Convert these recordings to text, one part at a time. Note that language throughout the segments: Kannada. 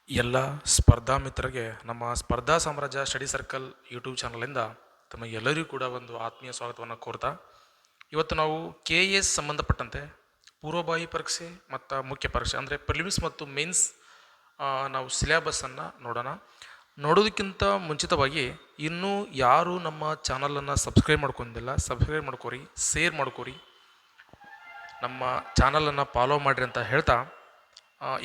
ಎಲ್ಲ ಸ್ಪರ್ಧಾ ಮಿತ್ರರಿಗೆ ನಮ್ಮ ಸ್ಪರ್ಧಾ ಸಾಮ್ರಾಜ್ಯ ಸ್ಟಡಿ ಸರ್ಕಲ್ ಯೂಟ್ಯೂಬ್ ಚಾನಲಿಂದ ತಮ್ಮ ಎಲ್ಲರಿಗೂ ಕೂಡ ಒಂದು ಆತ್ಮೀಯ ಸ್ವಾಗತವನ್ನು ಕೋರ್ತಾ ಇವತ್ತು ನಾವು ಕೆ ಎಸ್ ಸಂಬಂಧಪಟ್ಟಂತೆ ಪೂರ್ವಭಾವಿ ಪರೀಕ್ಷೆ ಮತ್ತು ಮುಖ್ಯ ಪರೀಕ್ಷೆ ಅಂದರೆ ಪ್ರಿಲಿಮ್ಸ್ ಮತ್ತು ಮೇನ್ಸ್ ನಾವು ಸಿಲೆಬಸ್ಸನ್ನು ನೋಡೋದಕ್ಕಿಂತ ಮುಂಚಿತವಾಗಿ ಇನ್ನೂ ಯಾರು ನಮ್ಮ ಚಾನಲನ್ನು ಸಬ್ಸ್ಕ್ರೈಬ್ ಮಾಡ್ಕೊಂಡಿಲ್ಲ ಸಬ್ಸ್ಕ್ರೈಬ್ ಮಾಡ್ಕೋರಿ, ಶೇರ್ ಮಾಡ್ಕೋರಿ, ನಮ್ಮ ಚಾನಲನ್ನು ಫಾಲೋ ಮಾಡಿರಿ ಅಂತ ಹೇಳ್ತಾ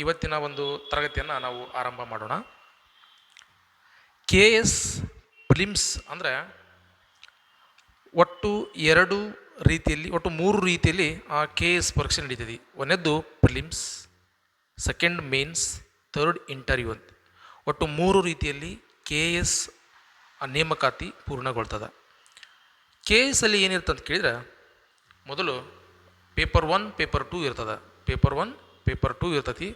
ಇವತ್ತಿನ ಒಂದು ತರಗತಿಯನ್ನು ನಾವು ಆರಂಭ ಮಾಡೋಣ. ಕೆ ಎಸ್ ಪ್ರಿಲಿಮ್ಸ್ ಅಂದರೆ ಒಟ್ಟು ಮೂರು ರೀತಿಯಲ್ಲಿ ಕೆ ಎಸ್ ಪರೀಕ್ಷೆ ನಡೀತದೆ. ಒಂದನೇದ್ದು prelims, second mains, third interview ಅಂತ ಒಟ್ಟು ಮೂರು ರೀತಿಯಲ್ಲಿ ಕೆ ಎಸ್ ನೇಮಕಾತಿ ಪೂರ್ಣಗೊಳ್ತದೆ. ಕೆ ಎಸ್ ಅಲ್ಲಿ ಏನಿರ್ತಂತ ಕೇಳಿದ್ರೆ ಮೊದಲು ಪೇಪರ್ 1 ಪೇಪರ್ 2 ಇರ್ತದೆ. ಪೇಪರ್ 1 ಪೇಪರ್ 2 ಇರ್ತತಿ.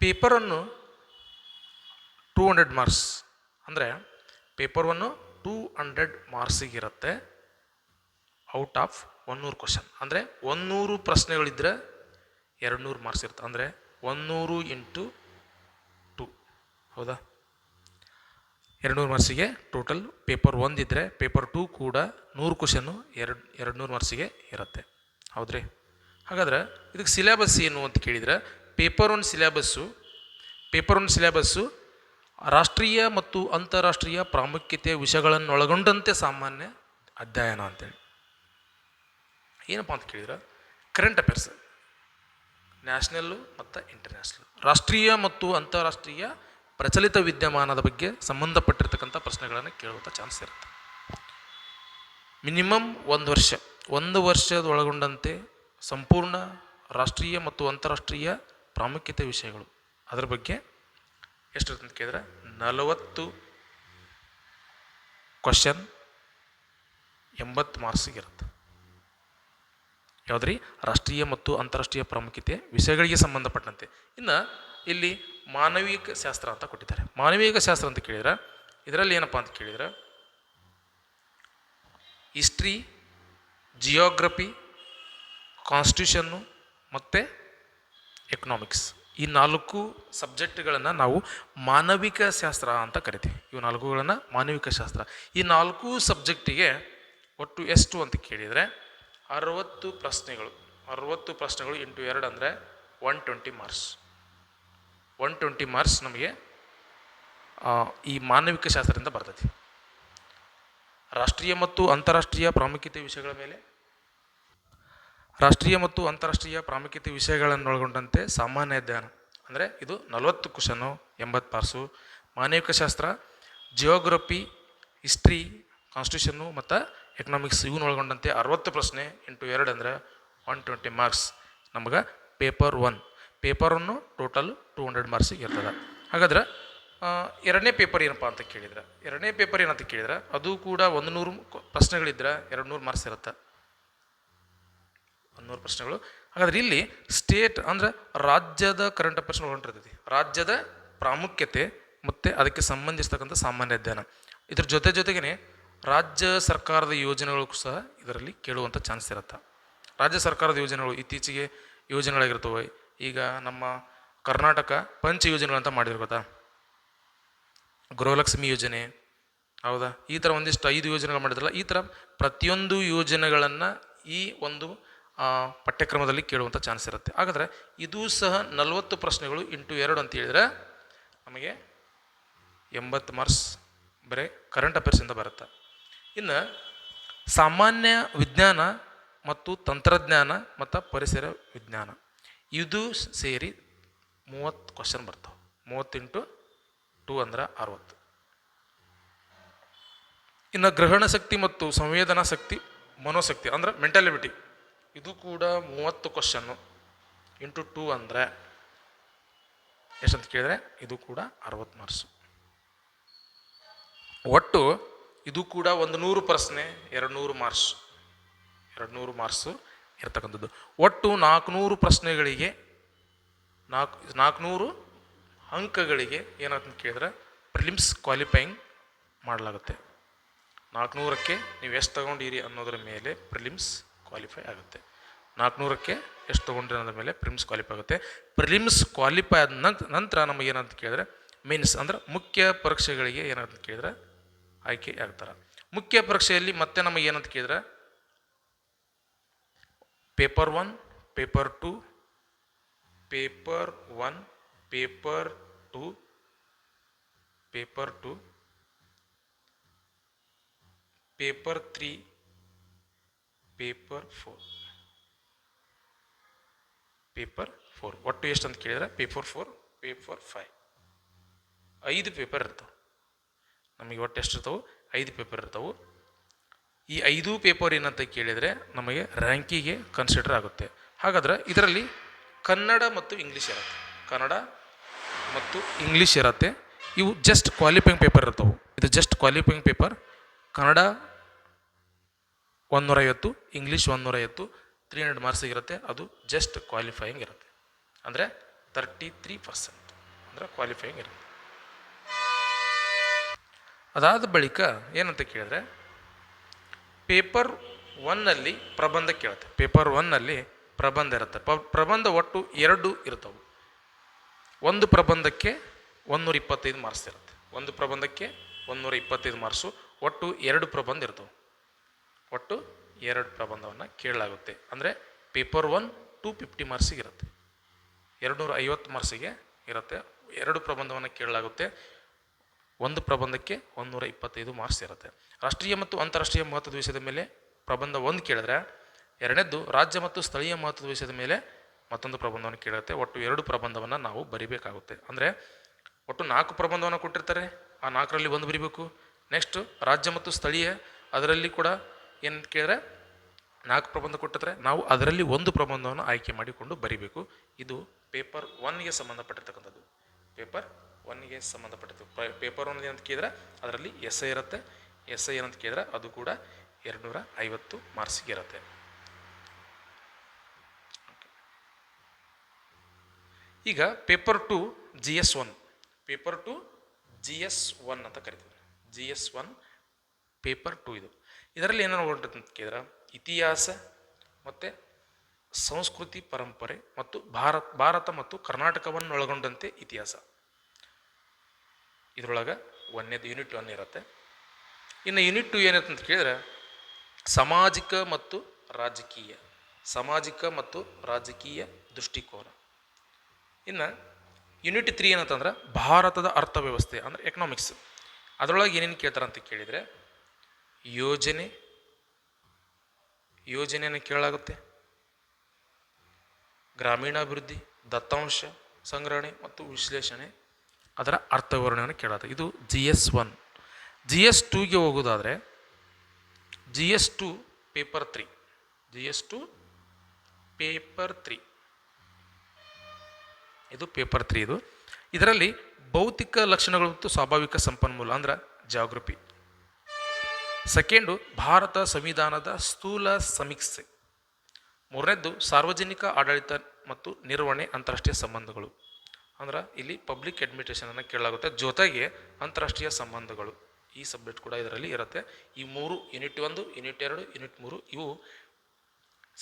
ಪೇಪರನ್ನು 200 ಮಾರ್ಕ್ಸ್ ಅಂದರೆ ಪೇಪರ್ 1 200 ಮಾರ್ಕ್ಸಿಗೆ ಇರುತ್ತೆ. ಔಟ್ ಆಫ್ 100 ಕ್ವಶನ್ ಅಂದರೆ 100 ಪ್ರಶ್ನೆಗಳಿದ್ದರೆ 200 ಮಾರ್ಕ್ಸ್ ಇರುತ್ತೆ. ಅಂದರೆ 100 ಇಂಟು 2, ಹೌದಾ? 200 ಮಾರ್ಕ್ಸಿಗೆ ಟೋಟಲ್. ಪೇಪರ್ 1 ಇದ್ದರೆ ಪೇಪರ್ 2 ಕೂಡ 100 ಕ್ವಶನ್ನು 200 ಮಾರ್ಕ್ಸಿಗೆ ಇರುತ್ತೆ. ಹೌದ್ರಿ? ಹಾಗಾದ್ರೆ ಇದಕ್ಕೆ ಸಿಲೆಬಸ್ ಏನು ಅಂತ ಕೇಳಿದರೆ ಪೇಪರ್ 1 ಸಿಲೆಬಸ್ಸು ರಾಷ್ಟ್ರೀಯ ಮತ್ತು ಅಂತಾರಾಷ್ಟ್ರೀಯ ಪ್ರಾಮುಖ್ಯತೆಯ ವಿಷಯಗಳನ್ನು ಒಳಗೊಂಡಂತೆ ಸಾಮಾನ್ಯ ಅಧ್ಯಯನ ಅಂತೇಳಿ. ಏನಪ್ಪ ಅಂತ ಕೇಳಿದ್ರೆ ಕರೆಂಟ್ ಅಫೇರ್ಸ್, ನ್ಯಾಷನಲ್ಲು ಮತ್ತು ಇಂಟರ್ನ್ಯಾಷನಲ್, ರಾಷ್ಟ್ರೀಯ ಮತ್ತು ಅಂತಾರಾಷ್ಟ್ರೀಯ ಪ್ರಚಲಿತ ವಿದ್ಯಮಾನದ ಬಗ್ಗೆ ಸಂಬಂಧಪಟ್ಟಿರ್ತಕ್ಕಂಥ ಪ್ರಶ್ನೆಗಳನ್ನು ಕೇಳುವಂಥ ಚಾನ್ಸ್ ಇರುತ್ತೆ. ಮಿನಿಮಮ್ 1 ವರ್ಷದ ಒಳಗೊಂಡಂತೆ ಸಂಪೂರ್ಣ ರಾಷ್ಟ್ರೀಯ ಮತ್ತು ಅಂತಾರಾಷ್ಟ್ರೀಯ ಪ್ರಾಮುಖ್ಯತೆ ವಿಷಯಗಳು ಅದರ ಬಗ್ಗೆ ಎಷ್ಟಿರುತ್ತೆ ಅಂತ ಕೇಳಿದ್ರೆ 40 ಕ್ವಶನ್ 80 ಮಾರ್ಕ್ಸಿಗಿರುತ್ತೆ. ಯಾವುದ್ರಿ? ರಾಷ್ಟ್ರೀಯ ಮತ್ತು ಅಂತಾರಾಷ್ಟ್ರೀಯ ಪ್ರಾಮುಖ್ಯತೆ ವಿಷಯಗಳಿಗೆ ಸಂಬಂಧಪಟ್ಟಂತೆ. ಇನ್ನು ಇಲ್ಲಿ ಮಾನವಿಕ ಶಾಸ್ತ್ರ ಅಂತ ಕೊಟ್ಟಿದ್ದಾರೆ. ಮಾನವಿಕ ಶಾಸ್ತ್ರ ಅಂತ ಕೇಳಿದ್ರೆ ಇದರಲ್ಲಿ ಏನಪ್ಪ ಅಂತ ಕೇಳಿದ್ರೆ ಹಿಸ್ಟ್ರಿ, ಜಿಯೋಗ್ರಫಿ, ಕಾನ್ಸ್ಟಿಟ್ಯೂಷನ್ನು ಮತ್ತು ಎಕನಾಮಿಕ್ಸ್, ಈ 4 ಸಬ್ಜೆಕ್ಟ್ಗಳನ್ನು ನಾವು ಮಾನವಿಕ ಶಾಸ್ತ್ರ ಅಂತ ಕರಿತೀವಿ. ಇವು 4ಗಳನ್ನು ಮಾನವಿಕ ಶಾಸ್ತ್ರ. ಈ 4 ಸಬ್ಜೆಕ್ಟಿಗೆ ಒಟ್ಟು ಎಷ್ಟು ಅಂತ ಕೇಳಿದರೆ 60 ಪ್ರಶ್ನೆಗಳು ಇಂಟು 2 ಅಂದರೆ 120 ಮಾರ್ಕ್ಸ್. 120 ಮಾರ್ಕ್ಸ್ ನಮಗೆ ಈ ಮಾನವಿಕ ಶಾಸ್ತ್ರದಿಂದ ಬರ್ತೈತಿ. ರಾಷ್ಟ್ರೀಯ ಮತ್ತು ಅಂತಾರಾಷ್ಟ್ರೀಯ ಪ್ರಾಮುಖ್ಯತೆ ವಿಷಯಗಳ ಮೇಲೆ, ರಾಷ್ಟ್ರೀಯ ಮತ್ತು ಅಂತಾರಾಷ್ಟ್ರೀಯ ಪ್ರಾಮುಖ್ಯತೆ ವಿಷಯಗಳನ್ನು ಒಳಗೊಂಡಂತೆ ಸಾಮಾನ್ಯ ಅಧ್ಯಯನ ಅಂದರೆ ಇದು 40 ಕ್ವಶನ್ನು 80 ಮಾರ್ಕ್ಸು. ಮಾನವಿಕ ಶಾಸ್ತ್ರ, ಜಿಯೋಗ್ರಫಿ, ಹಿಸ್ಟ್ರಿ, ಕಾನ್ಸ್ಟಿಟ್ಯೂಷನ್ನು ಮತ್ತು ಎಕನಾಮಿಕ್ಸ್ ಇವನ್ನ ಒಳಗೊಂಡಂತೆ 60 ಪ್ರಶ್ನೆ ಇಂಟು 2 ಅಂದರೆ 120 ಮಾರ್ಕ್ಸ್ ನಮಗೆ ಪೇಪರ್ 1. ಪೇಪರ್ 1 ಟೋಟಲ್ 200 ಮಾರ್ಕ್ಸಿಗೆ ಇರ್ತದೆ. ಹಾಗಾದ್ರೆ ಎರಡನೇ ಪೇಪರ್ ಏನಪ್ಪ ಅಂತ ಕೇಳಿದ್ರೆ ಅದು ಕೂಡ 100 ಪ್ರಶ್ನೆಗಳಿದ್ರೆ 200 ಮಾರ್ಕ್ಸ್ ಇರುತ್ತೆ. 100 ಪ್ರಶ್ನೆಗಳು. ಹಾಗಾದ್ರೆ ಇಲ್ಲಿ ಸ್ಟೇಟ್ ಅಂದರೆ ರಾಜ್ಯದ ಕರೆಂಟ್ ಅಫೇರ್ಸ್ ಒಳಗೊಂಡಿರ್ತೈತಿ. ರಾಜ್ಯದ ಪ್ರಾಮುಖ್ಯತೆ ಮತ್ತು ಅದಕ್ಕೆ ಸಂಬಂಧಿಸ್ತಕ್ಕಂಥ ಸಾಮಾನ್ಯ ಅಧ್ಯಯನ. ಇದ್ರ ಜೊತೆಗೇ ರಾಜ್ಯ ಸರ್ಕಾರದ ಯೋಜನೆಗಳು ಸಹ ಇದರಲ್ಲಿ ಕೇಳುವಂಥ ಚಾನ್ಸ್ ಇರುತ್ತೆ. ರಾಜ್ಯ ಸರ್ಕಾರದ ಯೋಜನೆಗಳು ಇತ್ತೀಚೆಗೆ ಯೋಜನೆಗಳಾಗಿರ್ತವೆ. ಈಗ ನಮ್ಮ ಕರ್ನಾಟಕ ಪಂಚ ಯೋಜನೆಗಳಂತ ಮಾಡಿದ್ರು ಗೊತ್ತಾ? ಗೃಹಲಕ್ಷ್ಮಿ ಯೋಜನೆ, ಹೌದಾ? ಈ ಥರ ಒಂದಿಷ್ಟು 5 ಯೋಜನೆಗಳು ಮಾಡಿದ್ರಲ್ಲ. ಈ ಥರ ಪ್ರತಿಯೊಂದು ಯೋಜನೆಗಳನ್ನು ಈ ಒಂದು ಪಠ್ಯಕ್ರಮದಲ್ಲಿ ಕೇಳುವಂಥ ಚಾನ್ಸ್ ಇರುತ್ತೆ. ಹಾಗಾದರೆ ಇದು ಸಹ 40 ಪ್ರಶ್ನೆಗಳು ಇಂಟು 2 ಅಂತ ಹೇಳಿದರೆ ನಮಗೆ 80 ಮಾರ್ಕ್ಸ್ ಬರೀ ಕರೆಂಟ್ ಅಫೇರ್ಸಿಂದ ಬರುತ್ತೆ. ಇನ್ನು ಸಾಮಾನ್ಯ ವಿಜ್ಞಾನ ಮತ್ತು ತಂತ್ರಜ್ಞಾನ ಮತ್ತು ಪರಿಸರ ವಿಜ್ಞಾನ ಇದು ಸೇರಿ 30 ಕ್ವಶನ್ ಬರ್ತಾವೆ. 30 ಇಂಟು 2 ಅಂದರೆ 60. ಇನ್ನು ಗ್ರಹಣ ಶಕ್ತಿ ಮತ್ತು ಸಂವೇದನಾ ಶಕ್ತಿ, ಮನೋಶಕ್ತಿ ಅಂದರೆ ಮೆಂಟಾಲಿಬಿಟಿ, ಇದು ಕೂಡ 30 ಕ್ವಶನ್ನು ಇಂಟು 2 ಅಂದರೆ ಎಷ್ಟಂತ ಕೇಳಿದ್ರೆ ಇದು ಕೂಡ 60 ಮಾರ್ಕ್ಸು. ಒಟ್ಟು ಇದು ಕೂಡ 100 ಪ್ರಶ್ನೆ 200 ಮಾರ್ಕ್ಸು ಇರ್ತಕ್ಕಂಥದ್ದು. ಒಟ್ಟು 400 ಪ್ರಶ್ನೆಗಳಿಗೆ 400 ಅಂಕಗಳಿಗೆ ಏನಾಗ್ತಂತ ಕೇಳಿದ್ರೆ ಪ್ರಿಲಿಮ್ಸ್ ಕ್ವಾಲಿಫೈಯಿಂಗ್ ಮಾಡಲಾಗುತ್ತೆ. 400ಕ್ಕೆ ನೀವು ಎಷ್ಟು ತಗೊಂಡಿರಿ ಅನ್ನೋದರ ಮೇಲೆ ಪ್ರಿಲಿಮ್ಸ್ ಕ್ವಾಲಿಫೈ ಆಗುತ್ತೆ. 400ಕ್ಕೆ ಎಷ್ಟು ತೊಗೊಂಡ್ರಿ ಅನ್ನೋದ್ರ ಮೇಲೆ ಪ್ರಿಲಿಮ್ಸ್ ಕ್ವಾಲಿಫೈ ಆಗುತ್ತೆ. ಪ್ರಿಲಿಮ್ಸ್ ಕ್ವಾಲಿಫೈ ಆದ ನಂತರ ನಮಗೆ ಏನಂತ ಕೇಳಿದ್ರೆ ಮೀನ್ಸ್ ಅಂದ್ರೆ ಮುಖ್ಯ ಪರೀಕ್ಷೆಗಳಿಗೆ ಏನಂತ ಕೇಳಿದ್ರೆ ಆಯ್ಕೆ ಆಗ್ತಾರೆ. ಮುಖ್ಯ ಪರೀಕ್ಷೆಯಲ್ಲಿ ಮತ್ತೆ ನಮಗೆ ಏನಂತ ಕೇಳಿದ್ರೆ paper 1, paper 2, paper 1, paper 2, paper 2, paper 3, paper 4, paper 4 ಒಟ್ಟು ಎಷ್ಟು ಅಂತ ಕೇಳಿದ್ರೆ ಪೇಪರ್ 4, ಪೇಪರ್ 5 5 ಪೇಪರ್ ಇರ್ತಾವೆ. ನಮಗೆ ಒಟ್ಟು ಎಷ್ಟು ಇರ್ತಾವೆ? 5 ಪೇಪರ್ ಇರ್ತಾವೆ. ಈ 5 ಪೇಪರ್ ಏನಂತ ಕೇಳಿದರೆ ನಮಗೆ ರ್ಯಾಂಕಿಗೆ ಕನ್ಸಿಡರ್ ಆಗುತ್ತೆ. ಹಾಗಾದ್ರೆ ಇದರಲ್ಲಿ ಕನ್ನಡ ಮತ್ತು ಇಂಗ್ಲೀಷ್ ಇರುತ್ತೆ. ಕನ್ನಡ ಮತ್ತು ಇಂಗ್ಲೀಷ್ ಇರುತ್ತೆ. ಇವು ಜಸ್ಟ್ ಕ್ವಾಲಿಫೈಯಿಂಗ್ ಪೇಪರ್ ಇರ್ತವೆ. ಇದು just qualifying paper. Kannada 150, English 150, 300 ಮಾರ್ಕ್ಸಿಗೆ ಇರುತ್ತೆ. ಅದು ಜಸ್ಟ್ ಕ್ವಾಲಿಫೈಯಿಂಗ್ ಇರುತ್ತೆ. ಅಂದರೆ 33% ಅಂದರೆ ಕ್ವಾಲಿಫೈಯಿಂಗ್ ಇರುತ್ತೆ. ಅದಾದ ಬಳಿಕ ಏನಂತ ಕೇಳಿದ್ರೆ ಪೇಪರ್ 1ನಲ್ಲಿ ಪ್ರಬಂಧ ಕೇಳುತ್ತೆ. ಪೇಪರ್ 1ನಲ್ಲಿ ಪ್ರಬಂಧ ಇರುತ್ತೆ. ಪ್ರಬಂಧ ಒಟ್ಟು 2 ಇರ್ತವೆ. ಒಂದು ಪ್ರಬಂಧಕ್ಕೆ 125 ಮಾರ್ಕ್ಸ್ ಇರುತ್ತೆ. ಒಂದು ಪ್ರಬಂಧಕ್ಕೆ 125 ಮಾರ್ಕ್ಸು. ಒಟ್ಟು 2 ಪ್ರಬಂಧ ಇರ್ತವೆ. ಒಟ್ಟು 2 ಪ್ರಬಂಧವನ್ನು ಕೇಳಲಾಗುತ್ತೆ. ಅಂದರೆ ಪೇಪರ್ 1 250 ಮಾರ್ಕ್ಸಿಗೆ ಇರುತ್ತೆ. 250 ಮಾರ್ಕ್ಸಿಗೆ ಇರುತ್ತೆ. 2 ಪ್ರಬಂಧವನ್ನು ಕೇಳಲಾಗುತ್ತೆ. ಒಂದು ಪ್ರಬಂಧಕ್ಕೆ 125 ಮಾರ್ಕ್ಸ್ ಇರುತ್ತೆ. ರಾಷ್ಟ್ರೀಯ ಮತ್ತು ಅಂತಾರಾಷ್ಟ್ರೀಯ ಮಹತ್ವದ ವಿಷಯದ ಮೇಲೆ ಪ್ರಬಂಧ 1 ಕೇಳಿದ್ರೆ, ಎರಡನೇದ್ದು ರಾಜ್ಯ ಮತ್ತು ಸ್ಥಳೀಯ ಮಹತ್ವದ ವಿಷಯದ ಮೇಲೆ ಮತ್ತೊಂದು ಪ್ರಬಂಧವನ್ನು ಕೇಳುತ್ತೆ. ಒಟ್ಟು 2 ಪ್ರಬಂಧವನ್ನು ನಾವು ಬರಿಬೇಕಾಗುತ್ತೆ. ಅಂದರೆ ಒಟ್ಟು 4 ಪ್ರಬಂಧವನ್ನು ಕೊಟ್ಟಿರ್ತಾರೆ. ಆ 4ರಲ್ಲಿ 1 ಬರಿಬೇಕು. ನೆಕ್ಸ್ಟು ರಾಜ್ಯ ಮತ್ತು ಸ್ಥಳೀಯ ಅದರಲ್ಲಿ ಕೂಡ ಏನು ಕೇಳಿದ್ರೆ 4 ಪ್ರಬಂಧ ಕೊಟ್ಟಿರ್ತಾರೆ. ನಾವು ಅದರಲ್ಲಿ 1 ಪ್ರಬಂಧವನ್ನು ಆಯ್ಕೆ ಮಾಡಿಕೊಂಡು ಬರಿಬೇಕು. ಇದು ಪೇಪರ್ 1ಗೆ ಸಂಬಂಧಪಟ್ಟಿರ್ತಕ್ಕಂಥದ್ದು. ಪೇಪರ್ 1ಗೆ ಸಂಬಂಧಪಟ್ಟಿರ್ತದೆ. ಪೇಪರ್ 1 ಅಂತ ಕೇಳಿದ್ರೆ ಅದರಲ್ಲಿ ಎಸ್ಐ ಇರುತ್ತೆ. ಎಸ್ಐ ಏನಂತ ಕೇಳಿದ್ರೆ ಅದು ಕೂಡ 250 ಮಾರ್ಕ್ಸಿಗೆ ಇರುತ್ತೆ. ಈಗ ಪೇಪರ್ 2 GS1, ಪೇಪರ್ 2 GS1 ಅಂತ ಕರಿತೀವಿ. GS1 ಪೇಪರ್ 2 ಇದು. ಇದರಲ್ಲಿ ಏನೇನು ಒಳಗೊಂಡಿರುತ್ತೆ ಅಂತ ಕೇಳಿದ್ರೆ ಇತಿಹಾಸ ಮತ್ತು ಸಂಸ್ಕೃತಿ ಪರಂಪರೆ ಮತ್ತು ಭಾರತ ಮತ್ತು ಕರ್ನಾಟಕವನ್ನು ಒಳಗೊಂಡಂತೆ ಇತಿಹಾಸ. ಇದರೊಳಗೆ ಯೂನಿಟ್ 1 ಇರುತ್ತೆ. ಇನ್ನು ಯೂನಿಟ್ 2 ಏನಿರುತ್ತೆ ಅಂತ ಕೇಳಿದ್ರೆ ಸಾಮಾಜಿಕ ಮತ್ತು ರಾಜಕೀಯ ದೃಷ್ಟಿಕೋನ. ಇನ್ನು ಯೂನಿಟ್ 3 ಏನಂತಂದ್ರೆ ಭಾರತದ ಅರ್ಥವ್ಯವಸ್ಥೆ ಅಂದರೆ ಎಕನಾಮಿಕ್ಸ್. ಅದರೊಳಗೆ ಏನೇನು ಕೇಳ್ತಾರೆ ಅಂತ ಕೇಳಿದರೆ ಯೋಜನೆಯನ್ನು ಕೇಳಲಾಗುತ್ತೆ. ಗ್ರಾಮೀಣಾಭಿವೃದ್ಧಿ, ದತ್ತಾಂಶ ಸಂಗ್ರಹಣೆ ಮತ್ತು ವಿಶ್ಲೇಷಣೆ, ಅದರ ಅರ್ಥವಿವರಣೆಯನ್ನು ಕೇಳತ್ತೆ. ಇದು GS1. GS2ಗೆ ಹೋಗೋದಾದರೆ GS2 paper 3. GS2 paper 3 ಇದು ಪೇಪರ್ 3 ಇದು. ಇದರಲ್ಲಿ ಭೌತಿಕ ಲಕ್ಷಣಗಳು ಮತ್ತು ಸ್ವಾಭಾವಿಕ ಸಂಪನ್ಮೂಲ ಅಂದ್ರೆ ಜಾಗ್ರಫಿ. ಸೆಕೆಂಡು ಭಾರತ ಸಂವಿಧಾನದ ಸ್ಥೂಲ ಸಮೀಕ್ಷೆ. ಮೂರನೇದ್ದು ಸಾರ್ವಜನಿಕ ಆಡಳಿತ ಮತ್ತು ನಿರ್ವಹಣೆ ಅಂತಾರಾಷ್ಟ್ರೀಯ ಸಂಬಂಧಗಳು. ಅಂದ್ರೆ ಇಲ್ಲಿ ಪಬ್ಲಿಕ್ ಅಡ್ಮಿನಿಸ್ಟ್ರೇಷನನ್ನು ಕೇಳಲಾಗುತ್ತೆ. ಜೊತೆಗೆ ಅಂತಾರಾಷ್ಟ್ರೀಯ ಸಂಬಂಧಗಳು ಈ ಸಬ್ಜೆಕ್ಟ್ ಕೂಡ ಇದರಲ್ಲಿ ಇರುತ್ತೆ. ಈ 3 ಯೂನಿಟ್ 1, ಯೂನಿಟ್ 2, ಯೂನಿಟ್ 3 ಇವು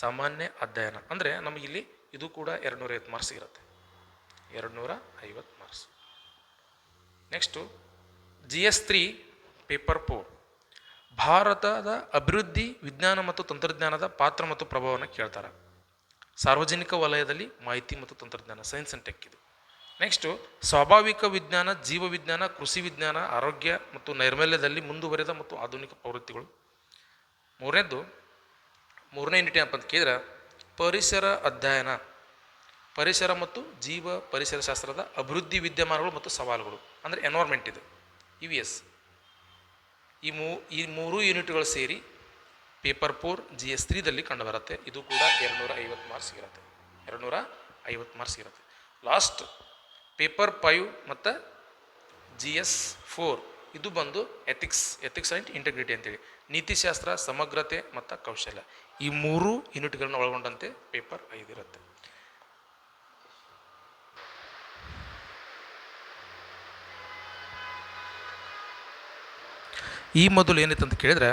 ಸಾಮಾನ್ಯ ಅಧ್ಯಯನ. ಅಂದರೆ ನಮಗಿಲ್ಲಿ ಇದು ಕೂಡ 250 ಮಾರ್ಕ್ಸ್ ಇರುತ್ತೆ. 250 ಮಾರ್ಕ್ಸ್. ನೆಕ್ಸ್ಟು GS3 ಪೇಪರ್ 4 ಭಾರತದ ಅಭಿವೃದ್ಧಿ ವಿಜ್ಞಾನ ಮತ್ತು ತಂತ್ರಜ್ಞಾನದ ಪಾತ್ರ ಮತ್ತು ಪ್ರಭಾವವನ್ನು ಕೇಳ್ತಾರೆ. ಸಾರ್ವಜನಿಕ ವಲಯದಲ್ಲಿ ಮಾಹಿತಿ ಮತ್ತು ತಂತ್ರಜ್ಞಾನ, ಸೈನ್ಸ್ ಆ್ಯಂಡ್ ಟೆಕ್ ಇದು. ನೆಕ್ಸ್ಟು ಸ್ವಾಭಾವಿಕ ವಿಜ್ಞಾನ, ಜೀವವಿಜ್ಞಾನ, ಕೃಷಿ ವಿಜ್ಞಾನ, ಆರೋಗ್ಯ ಮತ್ತು ನೈರ್ಮಲ್ಯದಲ್ಲಿ ಮುಂದುವರೆದ ಮತ್ತು ಆಧುನಿಕ ಪ್ರವೃತ್ತಿಗಳು. ಮೂರನೇ ಯೂನಿಟ್ ಏನಪ್ಪ ಅಂತ ಕೇಳಿದ್ರೆ ಪರಿಸರ ಅಧ್ಯಯನ, ಪರಿಸರ ಮತ್ತು ಜೀವ ಪರಿಸರ ಶಾಸ್ತ್ರದ ಅಭಿವೃದ್ಧಿ ವಿದ್ಯಮಾನಗಳು ಮತ್ತು ಸವಾಲುಗಳು ಅಂದರೆ ಎನ್ವೈರ್ಮೆಂಟ್ ಇದು EVS. ಈ ಮೂರು ಯೂನಿಟ್ಗಳು ಸೇರಿ ಪೇಪರ್ 4 GS3ದಲ್ಲಿ ಕಂಡುಬರುತ್ತೆ. ಇದು ಕೂಡ 250 ಮಾರ್ಕ್ಸ್ ಇರುತ್ತೆ. 250 ಮಾರ್ಕ್ಸ್ ಇರುತ್ತೆ. ಲಾಸ್ಟ್ ಪೇಪರ್ 5 ಮತ್ತು GS4 ಇದು ಬಂದು ಎಥಿಕ್ಸ್ ಆ್ಯಂಡ್ ಇಂಟೆಗ್ರಿಟಿ ಅಂತೇಳಿ, ನೀತಿಶಾಸ್ತ್ರ, ಸಮಗ್ರತೆ ಮತ್ತು ಕೌಶಲ್ಯ. ಈ 3 ಯೂನಿಟ್ಗಳನ್ನ ಒಳಗೊಂಡಂತೆ ಪೇಪರ್ 5 ಇರುತ್ತೆ. ಈ ಮೊದಲು ಏನಿತ್ತು ಅಂತ ಕೇಳಿದರೆ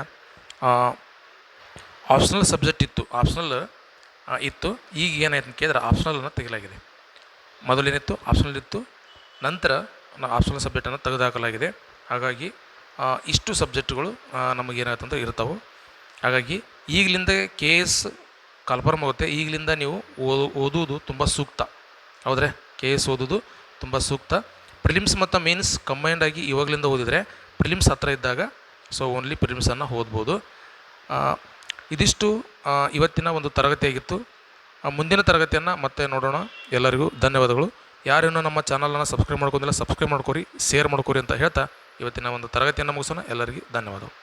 ಆಪ್ಷನಲ್ ಸಬ್ಜೆಕ್ಟ್ ಇತ್ತು. ಆಪ್ಷನಲ್ ಇತ್ತು. ಈಗ ಏನಾಯ್ತು ಅಂತ ಕೇಳಿದ್ರೆ ಆಪ್ಷನಲನ್ನು ತೆಗೆಯಲಾಗಿದೆ. ಮೊದಲೇನಿತ್ತು ಆಪ್ಷನಲ್ ಇತ್ತು, ನಂತರ ಆಪ್ಷನಲ್ ಸಬ್ಜೆಕ್ಟನ್ನು ತೆಗೆದುಹಾಕಲಾಗಿದೆ. ಹಾಗಾಗಿ ಇಷ್ಟು ಸಬ್ಜೆಕ್ಟ್ಗಳು ನಮಗೇನಾಯ್ತು ಅಂತ ಇರ್ತಾವೆ. ಹಾಗಾಗಿ ಈಗಲಿಂದ KS ಕನ್ಫರ್ಮ್ ಆಗುತ್ತೆ. ಈಗಲಿಂದ ನೀವು ಓದುವುದು ತುಂಬ ಸೂಕ್ತ. ಹೌದ್ರೆ, KS ಓದೋದು ತುಂಬ ಸೂಕ್ತ. ಪ್ರಿಲಿಮ್ಸ್ ಮತ್ತು ಮೇನ್ಸ್ ಕಂಬೈಂಡ್ ಆಗಿ ಇವಾಗಲಿಂದ ಓದಿದರೆ ಪ್ರಿಲಿಮ್ಸ್ ಹತ್ರ ಇದ್ದಾಗ ಸೊ ಓನ್ಲಿ ಪ್ರಿಲಿಮ್ಸನ್ನು ಓದ್ಬೋದು. ಇದಿಷ್ಟು ಇವತ್ತಿನ ಒಂದು ತರಗತಿಯಾಗಿತ್ತು. ಮುಂದಿನ ತರಗತಿಯನ್ನು ಮತ್ತೆ ನೋಡೋಣ. ಎಲ್ಲರಿಗೂ ಧನ್ಯವಾದಗಳು. ಯಾರೇನೋ ನಮ್ಮ ಚಾನಲನ್ನು ಸಬ್ಸ್ಕ್ರೈಬ್ ಮಾಡ್ಕೊಂಡಿಲ್ಲ ಸಬ್ಸ್ಕ್ರೈಬ್ ಮಾಡ್ಕೊರಿ, ಶೇರ್ ಮಾಡ್ಕೊರಿ ಅಂತ ಹೇಳ್ತಾ ಇವತ್ತಿನ ಒಂದು ತರಗತಿಯನ್ನು ಮುಗಿಸೋಣ. ಎಲ್ಲರಿಗೂ ಧನ್ಯವಾದಗಳು.